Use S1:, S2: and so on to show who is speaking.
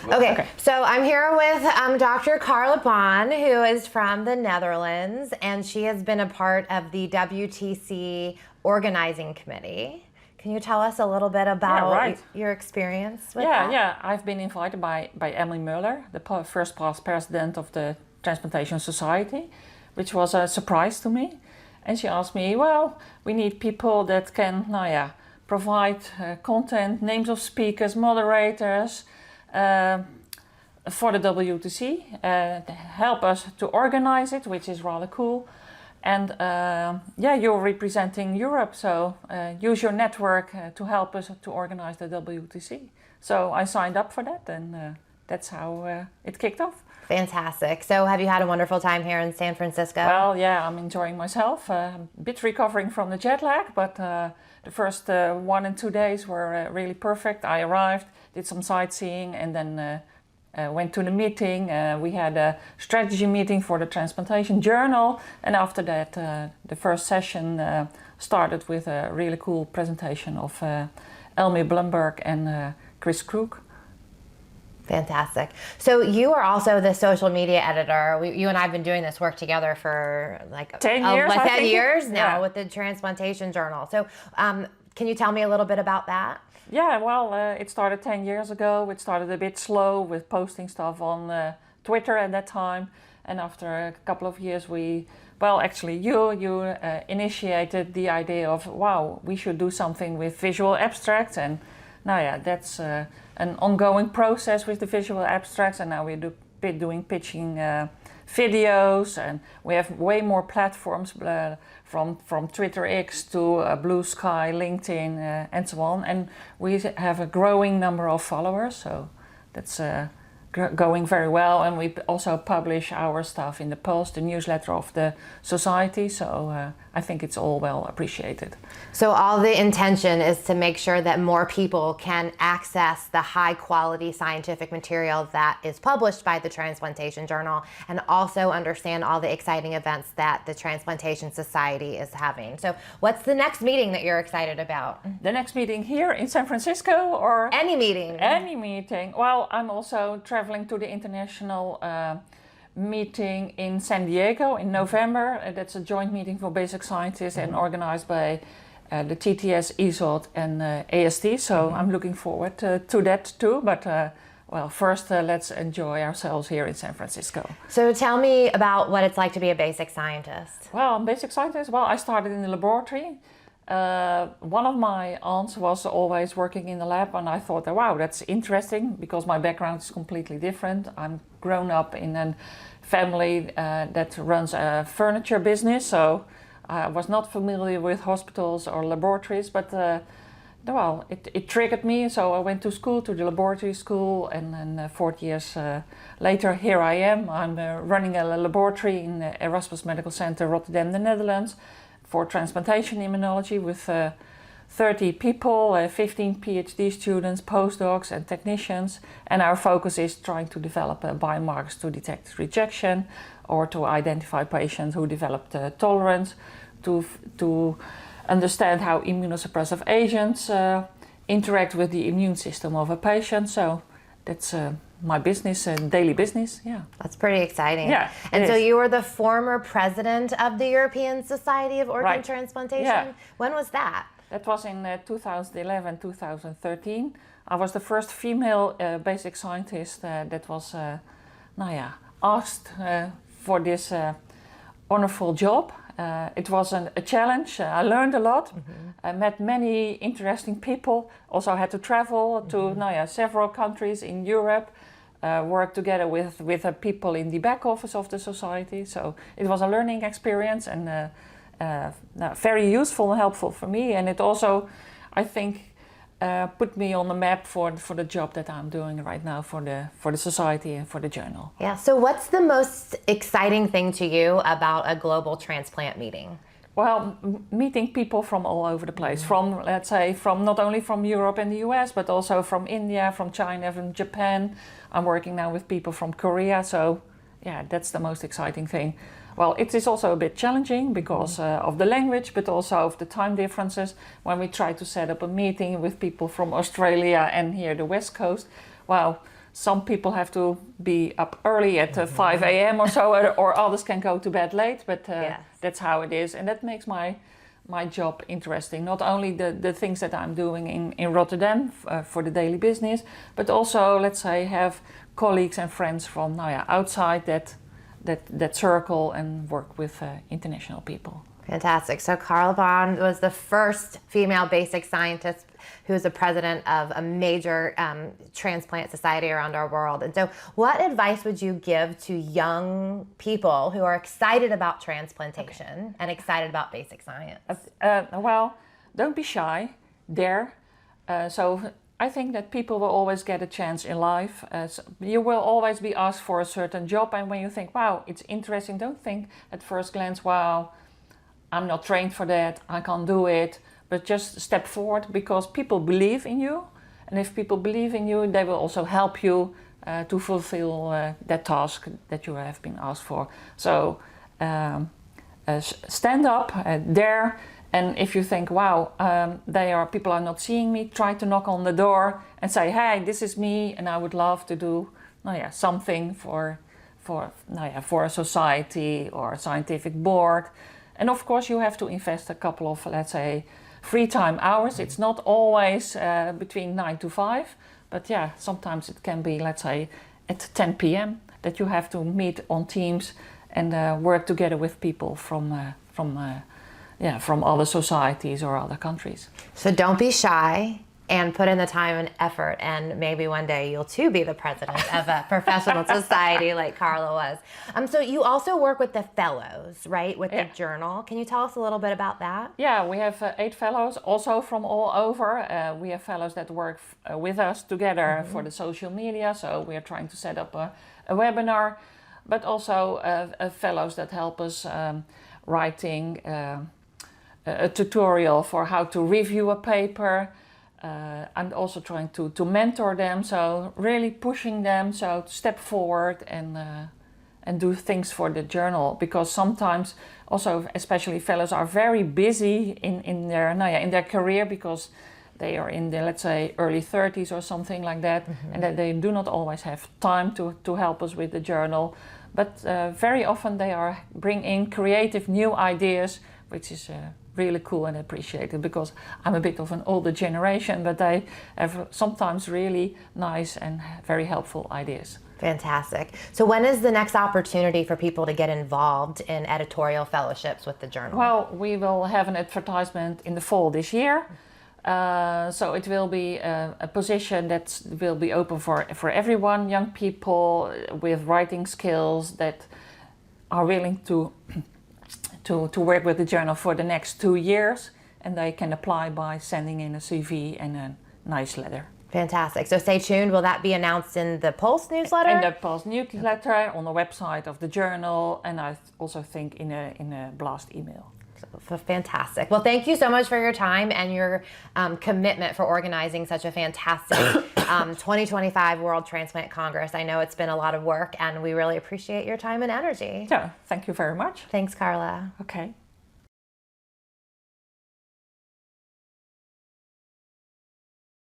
S1: Okay, so I'm here with Dr. Carla Baan, who is from the Netherlands, and she has been a part of the WTC organizing committee. Can you tell us a little bit about your experience with that?
S2: Yeah, I've been invited by Emily Muller, the first past president of the Transplantation Society, which was a surprise to me. And she asked me, well, we need people that can, provide content, names of speakers, moderators for the WTC, help us to organize it, which is rather cool. And you're representing Europe, so use your network to help us to organize the WTC. So I signed up for that, and that's how it kicked off.
S1: Fantastic. So have you had a wonderful time here in San Francisco?
S2: Well, yeah, I'm enjoying myself. A bit recovering from the jet lag, but the first 1 and 2 days were really perfect. I arrived, did some sightseeing, and then went to the meeting. We had a strategy meeting for the Transplantation Journal, and after that the first session started with a really cool presentation of Elmi Blumberg and Chris Crook.
S1: Fantastic. So you are also the social media editor. You and I have been doing this work together for like
S2: 10 years,
S1: 10 years now with the Transplantation Journal. So can you tell me a little bit about that?
S2: Yeah, well, it started 10 years ago. It started a bit slow with posting stuff on Twitter at that time. And after a couple of years, you initiated the idea of, wow, we should do something with visual abstracts. And that's an ongoing process with the visual abstracts. And now we're doing pitching videos, and we have way more platforms from Twitter X to Blue Sky, LinkedIn, and so on. And we have a growing number of followers, so that's going very well. And we also publish our stuff in the Pulse, the newsletter of the society, so I think it's all well appreciated.
S1: So all the intention is to make sure that more people can access the high quality scientific material that is published by the Transplantation Journal, and also understand all the exciting events that the Transplantation Society is having. So what's the next meeting that you're excited about?
S2: The next meeting here in San Francisco, or?
S1: Any meeting.
S2: Any meeting. Well, I'm also traveling to the international meeting in San Diego in November. That's a joint meeting for basic scientists and organized by the TTS, ESOT and AST. So I'm looking forward to that too. But first let's enjoy ourselves here in San Francisco.
S1: So tell me about what it's like to be a basic scientist.
S2: Well, basic scientist, I started in the laboratory. One of my aunts was always working in the lab, and I thought, wow, that's interesting, because my background is completely different. I'm grown up in a family that runs a furniture business, so I was not familiar with hospitals or laboratories, but it triggered me, so I went to school, to the laboratory school, and then 4 years later, here I am. I'm running a laboratory in Erasmus Medical Center, Rotterdam, the Netherlands, for transplantation immunology with 30 people, 15 PhD students, postdocs and technicians, and our focus is trying to develop biomarkers to detect rejection or to identify patients who developed tolerance, to understand how immunosuppressive agents interact with the immune system of a patient. So that's my business and daily business. Yeah,
S1: that's pretty exciting.
S2: Yeah,
S1: and so you were the former president of the European Society of Organ Transplantation.
S2: Yeah.
S1: When was that?
S2: That was in 2011, 2013. I was the first female basic scientist that was asked for this wonderful job. It was a challenge. I learned a lot. I met many interesting people. Also had to travel to several countries in Europe, work together with people in the back office of the society. So it was a learning experience, and very useful and helpful for me. And it also, I think, put me on the map for the job that I'm doing right now for the society and for the journal.
S1: Yeah. So what's the most exciting thing to you about a global transplant meeting?
S2: Well, meeting people from all over the place, from, let's say, from not only from Europe and the US, but also from India, from China, from Japan. I'm working now with people from Korea, so yeah, that's the most exciting thing. Well, it is also a bit challenging because of the language, but also of the time differences. When we try to set up a meeting with people from Australia and here the West Coast, well, some people have to be up early at 5 a.m. or so, or others can go to bed late, but
S1: Yes.
S2: that's how it is. And that makes my job interesting. Not only the things that I'm doing in Rotterdam for the daily business, but also, let's say, have colleagues and friends from outside that circle and work with international people.
S1: Fantastic. So Carla Baan was the first female basic scientist who is the president of a major transplant society around our world. And so what advice would you give to young people who are excited about transplantation and excited about basic science?
S2: Well, don't be shy. Dare. So I think that people will always get a chance in life. So you will always be asked for a certain job, and when you think, wow, it's interesting, don't think at first glance, wow, I'm not trained for that, I can't do it. But just step forward, because people believe in you. And if people believe in you, they will also help you to fulfill that task that you have been asked for. So stand up, dare. And if you think, wow, people are not seeing me, try to knock on the door and say, hey, this is me, and I would love to do something for a society or a scientific board. And of course, you have to invest a couple of, let's say, free time hours. It's not always between 9 to 5, but sometimes it can be, let's say, at 10 p.m. that you have to meet on Teams and work together with people from other societies or other countries.
S1: So don't be shy and put in the time and effort, and maybe one day you'll too be the president of a professional society like Carla was. So you also work with the fellows, right, with the journal. Can you tell us a little bit about that?
S2: Yeah, we have 8 fellows, also from all over. We have fellows that work with us together for the social media, so we are trying to set up a webinar, but also fellows that help us writing a tutorial for how to review a paper. I'm also trying to mentor them, so really pushing them to step forward and do things for the journal, because sometimes also, especially fellows, are very busy in their career, because they are in their, let's say, early 30s or something like that, and that they do not always have time to help us with the journal. But very often they bring in creative new ideas, which is really cool and appreciated, because I'm a bit of an older generation, but they have sometimes really nice and very helpful ideas.
S1: Fantastic. So when is the next opportunity for people to get involved in editorial fellowships with the journal?
S2: Well, we will have an advertisement in the fall this year. So it will be a position that will be open for everyone, young people with writing skills that are willing to work with the journal for the next 2 years, and they can apply by sending in a CV and a nice letter.
S1: Fantastic. So stay tuned. Will that be announced in the Pulse newsletter?
S2: In the Pulse newsletter, on the website of the journal, and I also think in a blast email.
S1: So fantastic. Well, thank you so much for your time and your commitment for organizing such a fantastic 2025 World Transplant Congress. I know it's been a lot of work, and we really appreciate your time and energy.
S2: Yeah, thank you very much.
S1: Thanks, Carla.
S2: Okay.